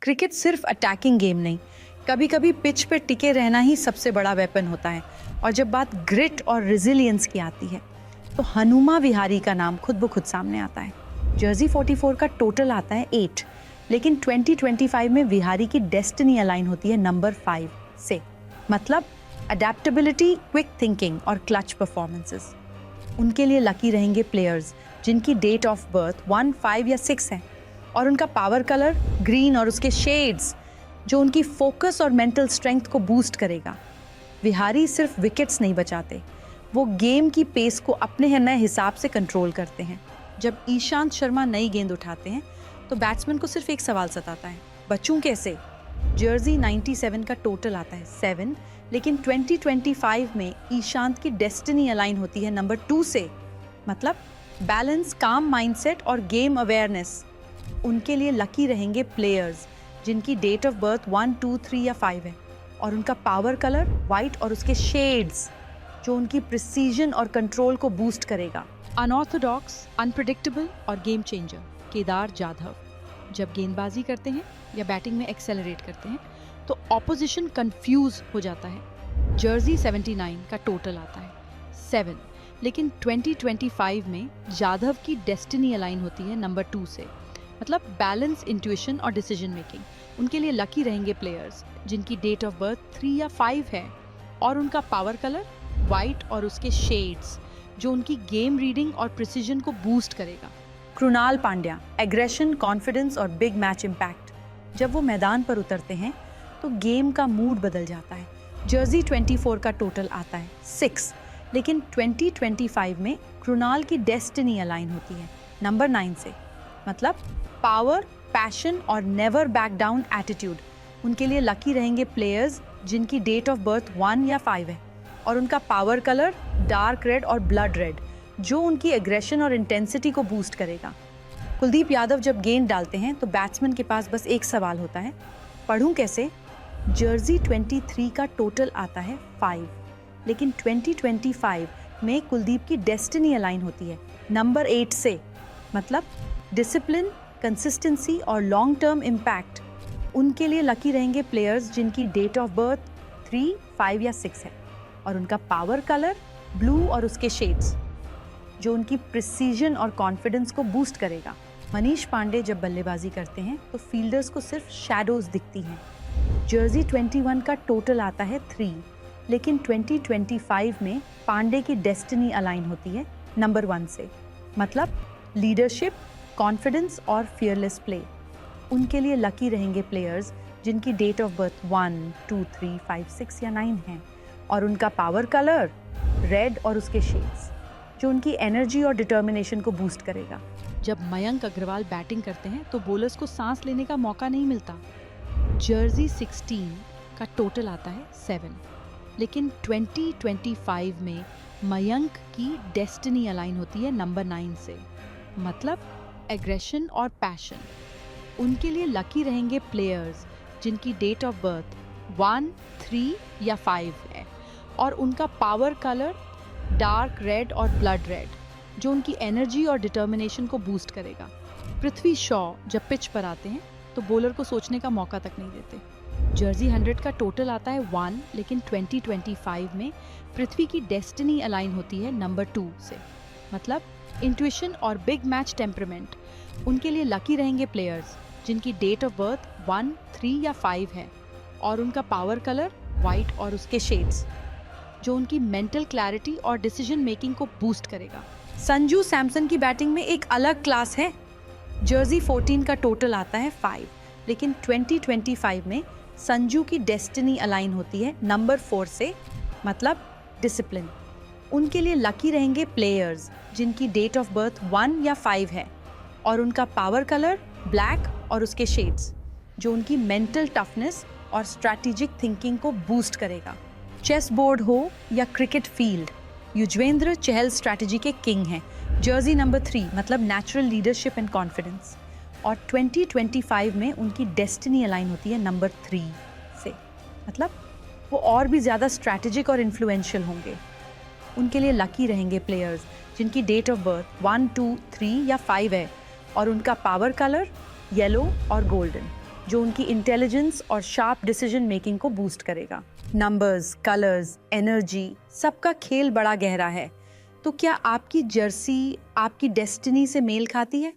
Cricket सिर्फ attacking game नहीं, कभी कभी पिच पे टिके रहना ही सबसे बड़ा वेपन होता है। और जब बात ग्रिट और रेजिलियंस की आती है तो हनुमा विहारी का नाम खुद ब खुद सामने आता है। जर्सी 44 का टोटल आता है 8, लेकिन 2025 में विहारी की डेस्टिनी अलाइन होती है नंबर 5 से। मतलब अडेप्टेबिलिटी, क्विक थिंकिंग और क्लच परफॉर्मेंसेस। उनके लिए लकी रहेंगे प्लेयर्स जिनकी डेट ऑफ बर्थ 1, 5 या 6 है, और उनका पावर कलर ग्रीन और उसके शेड्स जो उनकी फोकस और मेंटल स्ट्रेंथ को बूस्ट करेगा। विहारी सिर्फ विकेट्स नहीं बचाते, वो गेम की पेस को अपने नए हिसाब से कंट्रोल करते हैं। जब ईशांत शर्मा नई गेंद उठाते हैं तो बैट्समैन को सिर्फ एक सवाल सताता है, बचूं कैसे। जर्सी 97 का टोटल आता है 7, लेकिन 2025 में ईशांत की डेस्टिनी अलाइन होती है नंबर 2 से। मतलब बैलेंस, काम माइंडसेट और गेम अवेयरनेस। उनके लिए लकी रहेंगे प्लेयर्स जिनकी डेट ऑफ बर्थ 1, 2, 3 या 5 है, और उनका पावर कलर वाइट और उसके शेड्स जो उनकी प्रिसीजन और कंट्रोल को बूस्ट करेगा। अनऑर्थोडॉक्स, अनप्रेडिक्टेबल और गेम चेंजर केदार जाधव जब गेंदबाजी करते हैं या बैटिंग में एक्सेलरेट करते हैं तो ऑपोजिशन कंफ्यूज हो जाता है। जर्सी 79 का टोटल आता है 7, लेकिन 2025 में जाधव की डेस्टिनी अलाइन होती है नंबर 2 से। मतलब बैलेंस, इंट्यूशन और डिसीजन मेकिंग। उनके लिए लकी रहेंगे प्लेयर्स जिनकी डेट ऑफ बर्थ 3 या 5 है, और उनका पावर कलर वाइट और उसके शेड्स जो उनकी गेम रीडिंग और प्रिसीजन को बूस्ट करेगा। कृणाल पांड्या, एग्रेशन, कॉन्फिडेंस और बिग मैच इम्पैक्ट। जब वो मैदान पर उतरते हैं तो गेम का मूड बदल जाता है। जर्सी 24 का टोटल आता है 6, लेकिन 2025 में कृणाल की डेस्टिनी अलाइन होती है नंबर 9 से। मतलब पावर, पैशन और नेवर बैक डाउन एटीट्यूड। उनके लिए लकी रहेंगे प्लेयर्स जिनकी डेट ऑफ बर्थ 1 या 5 है, और उनका पावर कलर डार्क रेड और ब्लड रेड जो उनकी एग्रेशन और इंटेंसिटी को बूस्ट करेगा। कुलदीप यादव जब गेंद डालते हैं तो बैट्समैन के पास बस एक सवाल होता है, पढ़ूं कैसे। जर्सी 23 का टोटल आता है 5, लेकिन 2025 में कुलदीप की डेस्टिनी अलाइन होती है नंबर 8 से। मतलब डिसिप्लिन, कंसिस्टेंसी और लॉन्ग टर्म इम्पैक्ट। उनके लिए लकी रहेंगे प्लेयर्स जिनकी डेट ऑफ बर्थ 3, 5 या 6 है, और उनका पावर कलर ब्लू और उसके शेड्स जो उनकी प्रिसीजन और कॉन्फिडेंस को बूस्ट करेगा। मनीष पांडे जब बल्लेबाजी करते हैं तो फील्डर्स को सिर्फ शैडोज दिखती हैं। जर्सी 21 का टोटल आता है 3, लेकिन 2025 में पांडे की डेस्टिनी अलाइन होती है नंबर 1 से। मतलब लीडरशिप, कॉन्फिडेंस और फियरलेस प्ले। उनके लिए लकी रहेंगे प्लेयर्स जिनकी डेट ऑफ बर्थ 1, 2, 3, 5, 6 या 9 है, और उनका पावर कलर रेड और उसके शेड्स जो उनकी एनर्जी और डिटर्मिनेशन को बूस्ट करेगा। जब मयंक अग्रवाल बैटिंग करते हैं तो बॉलर्स को सांस लेने का मौका नहीं मिलता। जर्सी 16 का टोटल आता है 7, लेकिन 2025 में मयंक की डेस्टिनी अलाइन होती है नंबर 9 से। मतलब एग्रेशन और पैशन। उनके लिए लकी रहेंगे प्लेयर्स जिनकी डेट ऑफ बर्थ 1, 3 या 5 है, और उनका पावर कलर डार्क रेड और ब्लड रेड जो उनकी एनर्जी और डिटर्मिनेशन को बूस्ट करेगा। पृथ्वी शॉ जब पिच पर आते हैं तो बॉलर को सोचने का मौका तक नहीं देते। जर्सी 100 का टोटल आता है 1, लेकिन 2025 में पृथ्वी की डेस्टिनी अलाइन होती है नंबर 2 से। मतलब इंट्यूशन और बिग मैच टेम्परामेंट। उनके लिए लकी रहेंगे प्लेयर्स जिनकी डेट ऑफ बर्थ 1, 3 या 5 है, और उनका पावर कलर वाइट और उसके शेड्स जो उनकी मेंटल क्लैरिटी और डिसीजन मेकिंग को बूस्ट करेगा। संजू सैमसन की बैटिंग में एक अलग क्लास है। जर्सी 14 का टोटल आता है 5, लेकिन 2025 में संजू की डेस्टिनी अलाइन होती है नंबर 4 से। मतलब डिसिप्लिन। उनके लिए लकी रहेंगे प्लेयर्स जिनकी डेट ऑफ बर्थ 1 या 5 है, और उनका पावर कलर ब्लैक और उसके शेड्स जो उनकी मेंटल टफनेस और स्ट्रैटेजिक थिंकिंग को बूस्ट करेगा। चेस बोर्ड हो या cricket field, Yuzvendra Chahal strategy के किंग हैं। जर्सी नंबर 3 मतलब नेचुरल लीडरशिप एंड कॉन्फिडेंस, और 2025 में उनकी डेस्टिनी अलाइन होती है नंबर 3 से। मतलब वो और भी ज़्यादा स्ट्रैटेजिक और इन्फ्लुएंशियल होंगे। उनके लिए लकी रहेंगे प्लेयर्स जिनकी डेट ऑफ बर्थ 1, 2, 3 या 5 है, और उनका पावर कलर येलो और गोल्डन जो उनकी इंटेलिजेंस और शार्प डिसीजन मेकिंग को बूस्ट करेगा। नंबर्स, कलर्स, एनर्जी, सबका खेल बड़ा गहरा है। तो क्या आपकी जर्सी आपकी डेस्टिनी से मेल खाती है?